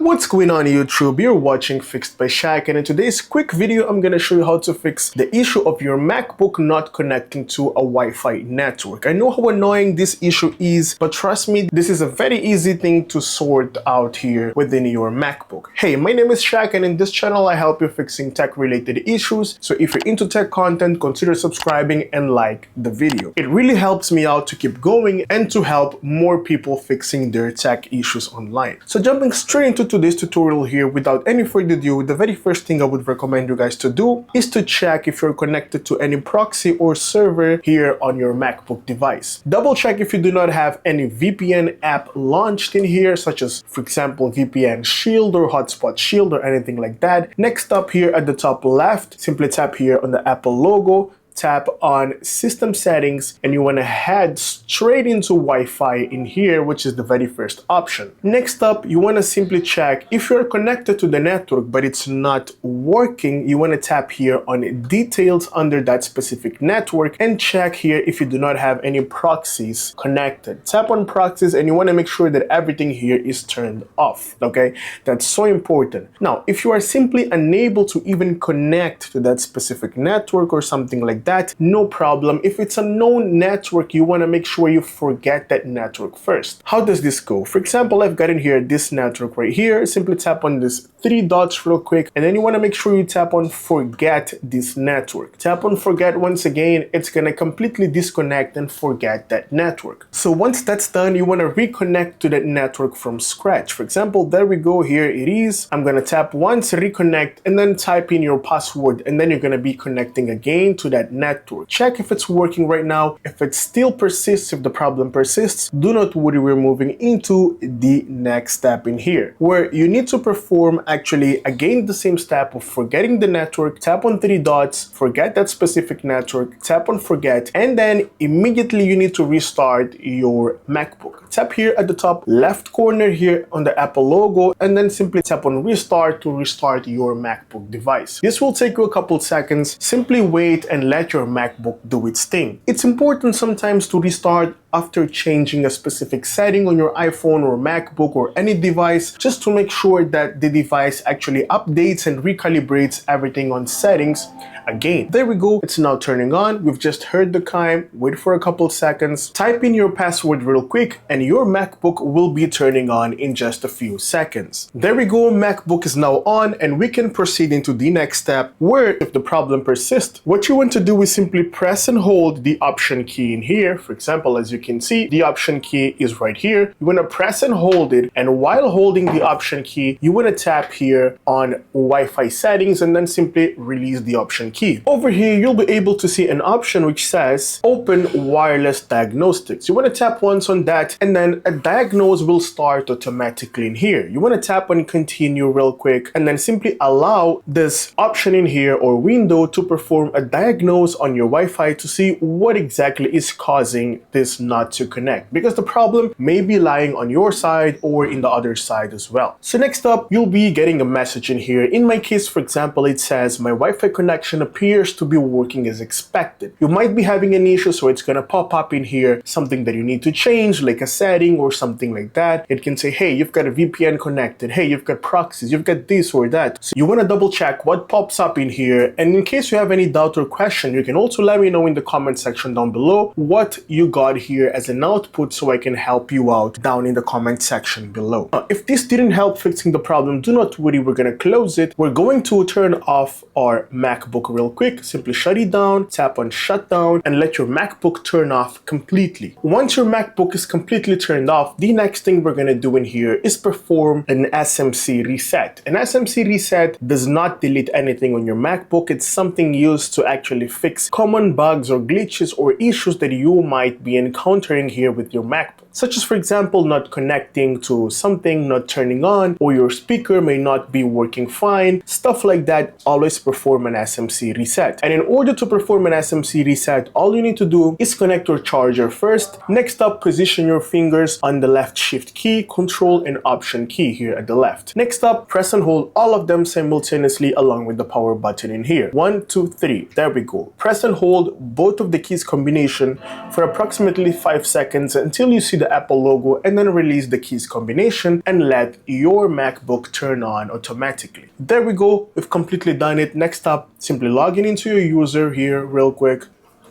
What's going on YouTube? You're watching Fixed by Shaq, and in today's quick video I'm going to show you how to fix the issue of your MacBook not connecting to a Wi-Fi network. I know how annoying this issue is, but trust me, this is a very easy thing to sort out here within your MacBook. Hey, my name is Shaq, and in this channel I help you fixing tech related issues. So if you're into tech content, consider subscribing and like the video. It really helps me out to keep going and to help more people fixing their tech issues online. So jumping straight into today's tutorial here, without any further ado, the very first thing I would recommend you guys to do is to check if you're connected to any proxy or server here on your MacBook device. Double check if you do not have any VPN app launched in here, such as, for example, VPN Shield or Hotspot Shield or anything like that. Next up here at the top left, simply tap here on the Apple logo, tap on System Settings, and you want to head straight into Wi-Fi in here, which is the very first option. Next up, you want to simply check if you're connected to the network but it's not working. You want to tap here on Details under that specific network and check here if you do not have any proxies connected. Tap on Proxies and you want to make sure that everything here is turned off. Okay, that's so important. Now, if you are simply unable to even connect to that specific network or something like that, no problem. If it's a known network, you want to make sure you forget that network first. How does this go? For example, I've got in here this network right here. Simply tap on this three dots real quick, and then you want to make sure you tap on forget this network. Tap on forget once again. It's gonna completely disconnect and forget that network. So once that's done, you want to reconnect to that network from scratch. For example, there we go, here it is. I'm gonna tap once, reconnect, and then type in your password, and then you're gonna be connecting again to that network. Check if it's working right now. If it still persists, if the problem persists, do not worry, we're moving into the next step in here, where you need to perform actually again the same step of forgetting the network. Tap on three dots, forget that specific network, tap on forget, and then immediately you need to restart your MacBook. Tap here at the top left corner here on the Apple logo, and then simply tap on restart to restart your MacBook device. This will take you a couple seconds. Simply wait and let your MacBook do its thing. It's important sometimes to restart after changing a specific setting on your iPhone or MacBook or any device, just to make sure that the device actually updates and recalibrates everything on settings again. There we go, it's now turning on. We've just heard the chime. Wait for a couple seconds, type in your password real quick, and your MacBook will be turning on in just a few seconds. There we go, MacBook is now on, and we can proceed into the next step, where if the problem persists, what you want to do is simply press and hold the Option key in here. For example, as you can see, the Option key is right here. You want to press and hold it, and while holding the Option key, you want to tap here on Wi-Fi settings and then simply release the Option key. Over here, you'll be able to see an option which says Open Wireless Diagnostics. You want to tap once on that, and then a diagnose will start automatically in here. You want to tap on Continue real quick, and then simply allow this option in here or window to perform a diagnose on your Wi-Fi to see what exactly is causing this not to connect, because the problem may be lying on your side or in the other side as well. So next up, you'll be getting a message in here. In my case, for example, it says my Wi-Fi connection appears to be working as expected. You might be having an issue, so it's gonna pop up in here something that you need to change, like a setting or something like that. It can say, hey, you've got a VPN connected, hey, you've got proxies, you've got this or that. So you want to double check what pops up in here, and in case you have any doubt or question, you can also let me know in the comment section down below what you got here as an output, so I can help you out down in the comment section below. Now, if this didn't help fixing the problem, do not worry, we're gonna close it. We're going to turn off our MacBook real quick. Simply shut it down, tap on shutdown, and let your MacBook turn off completely. Once your MacBook is completely turned off, the next thing we're gonna do in here is perform an SMC reset. An SMC reset does not delete anything on your MacBook. It's something used to actually fix common bugs or glitches or issues that you might be encountering here with your MacBook, such as, for example, not connecting to something, not turning on, or your speaker may not be working fine. Stuff like that, always perform an SMC reset. And in order to perform an SMC reset, all you need to do is connect your charger first. Next up, position your fingers on the left Shift key, Control, and Option key here at the left. Next up, press and hold all of them simultaneously along with the power button in here. 1, 2, 3. There we go. Press and hold both of the keys combination for approximately 5 seconds until you see the the Apple logo and then release the keys combination and let your MacBook turn on automatically. There we go, we've completely done it. Next up, simply log in into your user here real quick.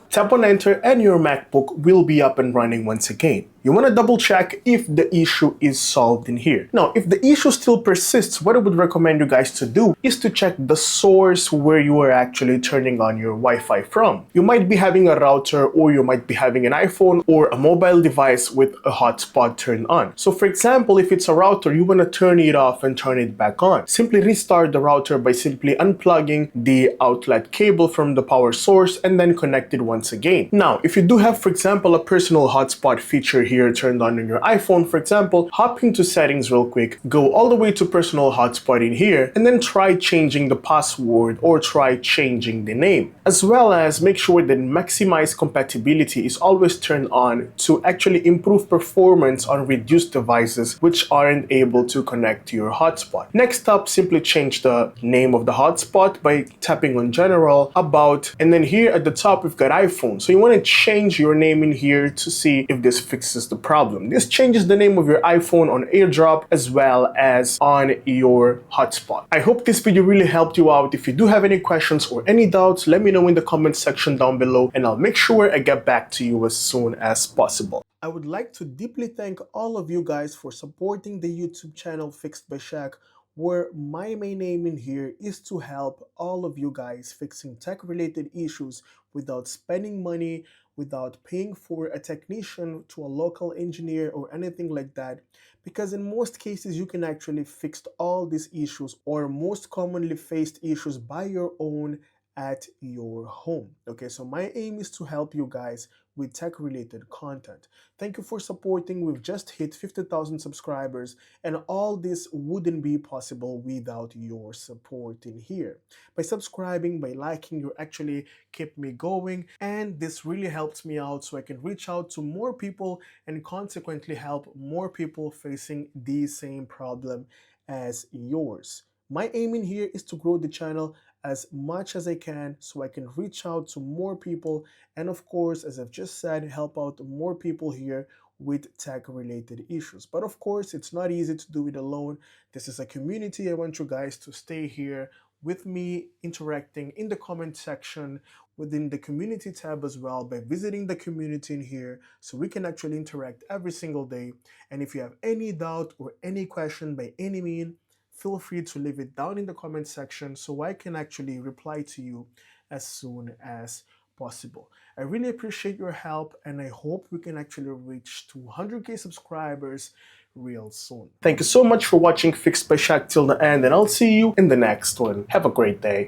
Tap on enter and your MacBook will be up and running once again. You want to double check if the issue is solved in here. Now, if the issue still persists, what I would recommend you guys to do is to check the source where you are actually turning on your Wi-Fi from. You might be having a router, or you might be having an iPhone or a mobile device with a hotspot turned on. So for example, if it's a router, you want to turn it off and turn it back on. Simply restart the router by simply unplugging the outlet cable from the power source and then connect it once again. Now, if you do have, for example, a personal hotspot feature here turned on your iPhone, for example, hop into settings real quick, go all the way to personal hotspot in here, and then try changing the password or try changing the name. As well as make sure that maximize compatibility is always turned on to actually improve performance on reduced devices which aren't able to connect to your hotspot. Next up, simply change the name of the hotspot by tapping on general, about, and then here at the top we've got iPhone. So you want to change your name in here to see if this fixes the problem. This changes the name of your iPhone on AirDrop as well as on your hotspot. I hope this video really helped you out. If you do have any questions or any doubts, let me know in the comment section down below and I'll make sure I get back to you as soon as possible. I would like to deeply thank all of you guys for supporting the YouTube channel Fixed by Shaq, where my main aim in here is to help all of you guys fixing tech-related issues without spending money, without paying for a technician to a local engineer or anything like that, because in most cases you can actually fix all these issues or most commonly faced issues by your own at your home. Okay, so my aim is to help you guys with tech-related content. Thank you for supporting. We've just hit 50,000 subscribers, and all this wouldn't be possible without your support in here. By subscribing, by liking, you actually keep me going, and this really helps me out so I can reach out to more people and consequently help more people facing the same problem as yours. My aim in here is to grow the channel as much as I can so I can reach out to more people and, of course, as I've just said, help out more people here with tech-related issues. But of course, it's not easy to do it alone. This is a community. I want you guys to stay here with me, interacting in the comment section, within the community tab as well, by visiting the community in here so we can actually interact every single day. And if you have any doubt or any question by any means, feel free to leave it down in the comment section so I can actually reply to you as soon as possible. I really appreciate your help, and I hope we can actually reach 200K subscribers real soon. Thank you so much for watching Fixed by Shaq till the end, and I'll see you in the next one. Have a great day.